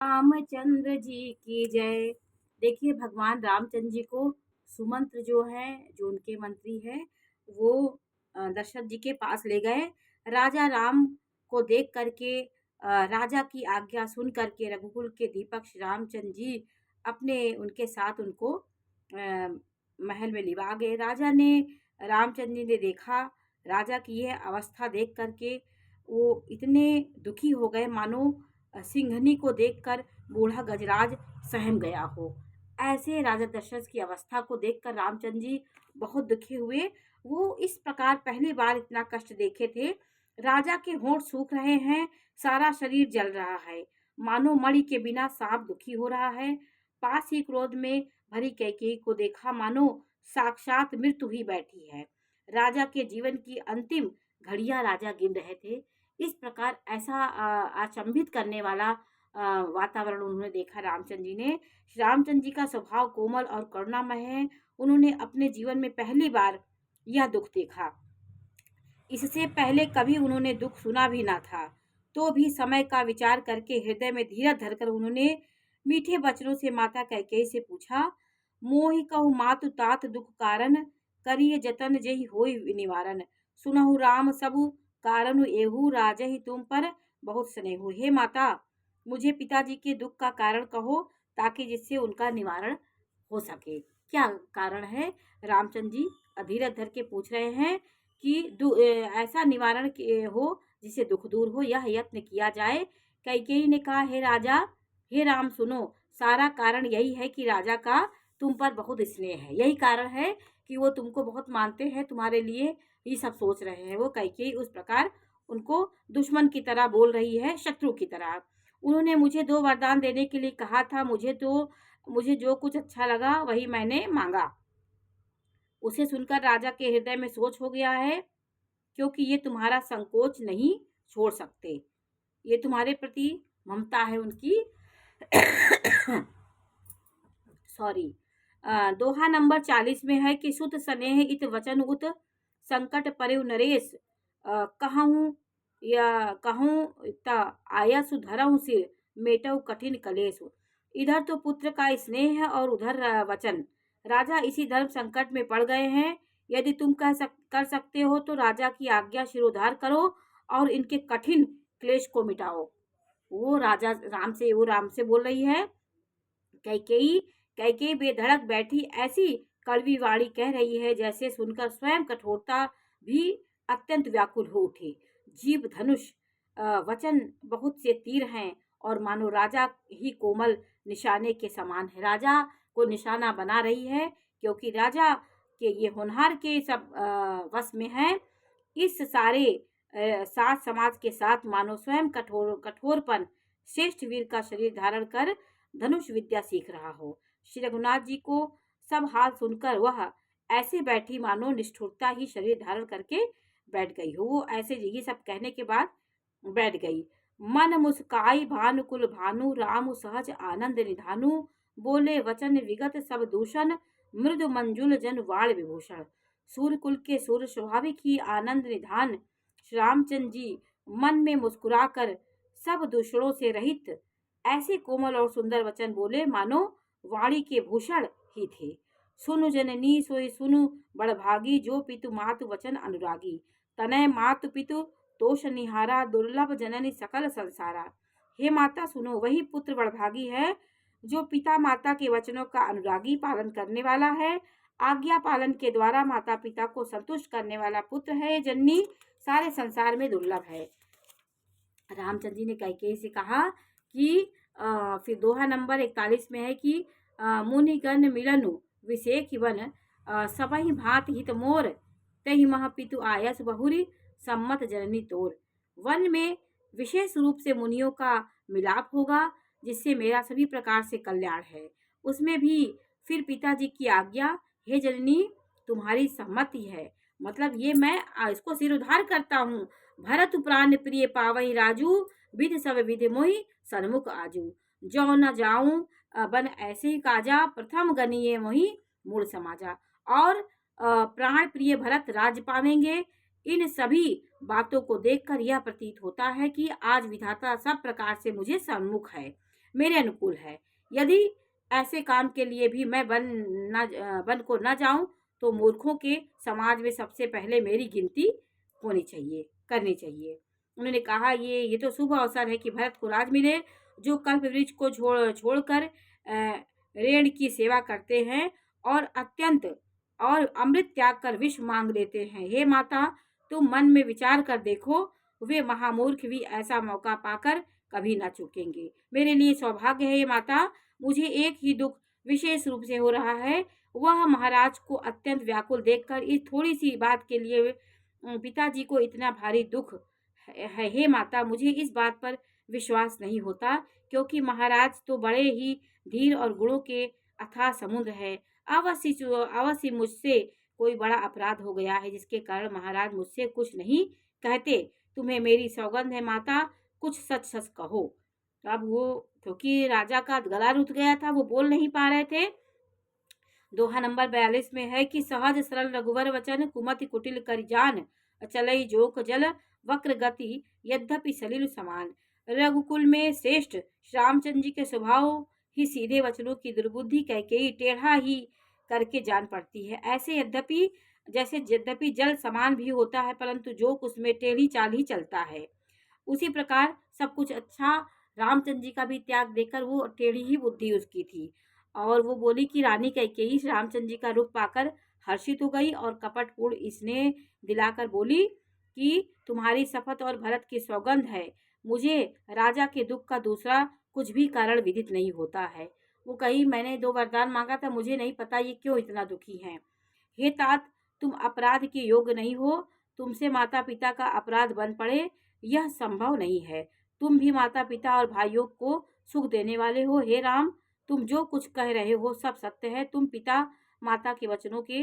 रामचंद्र जी की जय। देखिए भगवान रामचंद्र जी को सुमंत्र जो है, जो उनके मंत्री हैं, वो दशरथ जी के पास ले गए। राजा राम को देख करके राजा की आज्ञा सुन करके रघुकुल के दीपक श्री रामचंद्र जी अपने उनके साथ उनको महल में लिवा गए। राजा ने रामचंद्र जी ने देखा, राजा की यह अवस्था देख करके वो इतने दुखी हो गए मानो सिंघनी को देखकर बूढ़ा गजराज सहम गया हो। ऐसे राजा दशरथ की अवस्था को देखकर रामचंद्र जी बहुत दुखी हुए। वो इस प्रकार पहली बार इतना कष्ट देखे थे। राजा के होंठ सूख रहे हैं, सारा शरीर जल रहा है, मानो मणि के बिना सांप दुखी हो रहा है। पास ही क्रोध में भरी कैकेयी को देखा, मानो साक्षात मृत्यु ही बैठी है। राजा के जीवन की अंतिम घड़ियां राजा गिन रहे थे। इस प्रकार ऐसा अचंभित करने वाला वातावरण उन्होंने देखा रामचंद्र जी ने। श्री रामचंद्र जी का स्वभाव कोमल और करुणामय है। उन्होंने अपने जीवन में पहली बार यह दुख देखा। इससे पहले कभी उन्होंने दुख सुना भी ना था। तो भी समय का विचार करके हृदय में धीरज धरकर उन्होंने मीठे वचनों से माता कैकेयी से पूछा, मोहि कहु मातु तात दुख कारण, करिय जतन जेहि होई निवारण। सुनहु राम सबु कारण एहू, राजहि तुम पर बहुत स्नेहु। हे माता, मुझे पिताजी के दुख का कारण कहो, ताकि जिससे उनका निवारण हो सके। क्या कारण है? रामचंद्र जी धीरज धर के पूछ रहे हैं कि ऐसा निवारण हो जिससे दुख दूर हो, यह यत्न किया जाए। कैकेयी ने कहा, हे राजा, हे राम सुनो, सारा कारण यही है कि राजा का तुम पर बहुत स्नेह है। यही कारण है कि वो तुमको बहुत मानते हैं, तुम्हारे लिए ये सब सोच रहे हैं। वो कैकेयी उस प्रकार उनको दुश्मन की तरह बोल रही है, शत्रु की तरह। उन्होंने मुझे 2 वरदान देने के लिए कहा था। मुझे जो कुछ अच्छा लगा वही मैंने मांगा। उसे सुनकर राजा के हृदय में सोच हो गया है, क्योंकि ये तुम्हारा संकोच नहीं छोड़ सकते। ये तुम्हारे प्रति ममता है उनकी। सॉरी। दोहा नंबर 40 में है कि सुत स्नेह इत वचन उत, संकट परिव नरेश। कहूँ या कहूँ ता आया सुधरहु सिर, मेटऊ कठिन कलेश। इधर तो पुत्र का स्नेह है और उधर वचन। राजा इसी धर्म संकट में पड़ गए हैं। यदि तुम कर सकते हो तो राजा की आज्ञा शिरोधार करो और इनके कठिन क्लेश को मिटाओ। वो राम से बोल रही है। कैकेयी कैकेयी बेधड़क बैठी ऐसी कड़वी वाणी कह रही है जैसे सुनकर स्वयं कठोरता भी अत्यंत व्याकुल हो उठी। जीभ धनुष, वचन बहुत से तीर हैं और मानो राजा ही कोमल निशाने के समान है। राजा को निशाना बना रही है, क्योंकि राजा के ये होनहार के सब वश में है। इस सारे साथ समाज के साथ मानो स्वयं कठोरपन श्रेष्ठ वीर का शरीर धारण कर धनुष विद्या सीख रहा हो। श्री रघुनाथ जी को सब हाल सुनकर वह ऐसे बैठी मानो निष्ठुरता ही शरीर धारण करके बैठ गई हो। वो ऐसे ये सब कहने के बाद बैठ गई। मन मुस्काई भानुकुल भानु, राम सहज आनंद निधानु। बोले वचन विगत सब दूषण, मृदु मंजुल जन वाण विभूषण। सूर्य कुल के सूर्य स्वाभाविक ही आनंद निधान श्री रामचंद्र जी मन में मुस्कुराकर सब दूषणों से रहित ऐसे कोमल और सुंदर वचन बोले मानो वाणी के भूषण ही थे। सुनु जननी सोई सुनु बड़भागी, जो पितु मातु वचन अनुरागी। तनय मातु पितु तोष निहारा, दुर्लभ जननी सकल संसारा। हे माता सुनो, वही पुत्र बड़भागी है जो पिता माता के वचनों का अनुरागी पालन करने वाला है। आज्ञा पालन के द्वारा माता पिता को संतुष्ट करने वाला पुत्र है। जननी सारे संसार में दुर्लभ है। रामचंद्र जी ने कैकेयी से कहा कि फिर दोहा नंबर 41 में है कि मुनिगण मिलनु विषेख वन, सबहि भांत हित मोर, तहि मह पितु आयस बहुरी, सम्मत जननी तोर। वन में विशेष रूप से मुनियों का मिलाप होगा, जिससे मेरा सभी प्रकार से कल्याण है। उसमें भी फिर पिताजी की आज्ञा, हे जननी तुम्हारी सम्मति है, मतलब ये मैं इसको सिरोधार करता हूँ। भरत प्राण प्रिय पावई राजू, विधि सब विधि मोहि सन्मुख आजू। जो न जाऊं बन ऐसे ही काजा, प्रथम गनीय मोहि मूल समाजा। और प्राण प्रिय भरत राज पावेंगे। इन सभी बातों को देखकर यह प्रतीत होता है कि आज विधाता सब प्रकार से मुझे सन्मुख है। मेरे अनुकूल है। यदि ऐसे काम के लिए भी मैं बन को न जाऊं तो मूर्खों के समाज में सबसे पहले मेरी गिनती करनी चाहिए। उन्होंने कहा ये तो शुभ अवसर है कि भरत को राज मिले, जो कल्प वृक्ष को छोड़कर रेण की सेवा करते हैं और अमृत त्याग कर विष मांग लेते हैं। हे माता, तुम मन में विचार कर देखो, वे महामूर्ख भी ऐसा मौका पाकर कभी ना चूकेंगे। मेरे लिए सौभाग्य है ये माता, मुझे एक ही दुख विशेष रूप से हो रहा है, वह महाराज को अत्यंत व्याकुल देखकर इस थोड़ी सी बात के लिए पिताजी को इतना भारी दुख है। हे माता, मुझे इस बात पर विश्वास नहीं होता, क्योंकि महाराज तो बड़े ही धीर और गुणों के अथाह समुद्र है। अवश्य मुझसे कोई बड़ा अपराध हो गया है, जिसके कारण महाराज मुझसे कुछ नहीं कहते। तुम्हें मेरी सौगंध है माता, कुछ सच सच कहो। तो अब वो, क्योंकि राजा का गला रुक गया था, वो बोल नहीं पा रहे थे। दोहा नंबर 42 में है कि सहज सरल रघुवर वचन, कुमति कुटिल कर जान, चलई जोक जल वक्र गति यद्यपि सलिल समान। रघुकुल में श्रेष्ठ रामचंद्र जी के स्वभाव ही सीधे वचनों की दुर्बुद्धि कैकेयी टेढ़ा ही करके जान पड़ती है। ऐसे यद्यपि जल समान भी होता है, परंतु जोक उसमें टेढ़ी चाल ही चलता है। उसी प्रकार सब कुछ अच्छा रामचंद्र जी का भी त्याग देकर वो टेढ़ी ही बुद्धि उसकी थी। और वो बोली कि रानी कैकेयी रामचंद्र जी का रूप पाकर हर्षित हो गई और कपटपूर्ण स्नेह दिलाकर बोली कि तुम्हारी शपथ और भरत की सौगंध है, मुझे राजा के दुख का दूसरा कुछ भी कारण विदित नहीं होता है। वो कही, मैंने 2 वरदान मांगा था, मुझे नहीं पता ये क्यों इतना दुखी हैं। हे तात, तुम अपराध के योग्य नहीं हो, तुमसे माता पिता का अपराध बन पड़े यह संभव नहीं है। तुम भी माता पिता और भाइयों को सुख देने वाले हो। हे राम, तुम जो कुछ कह रहे हो सब सत्य है। तुम पिता माता के वचनों के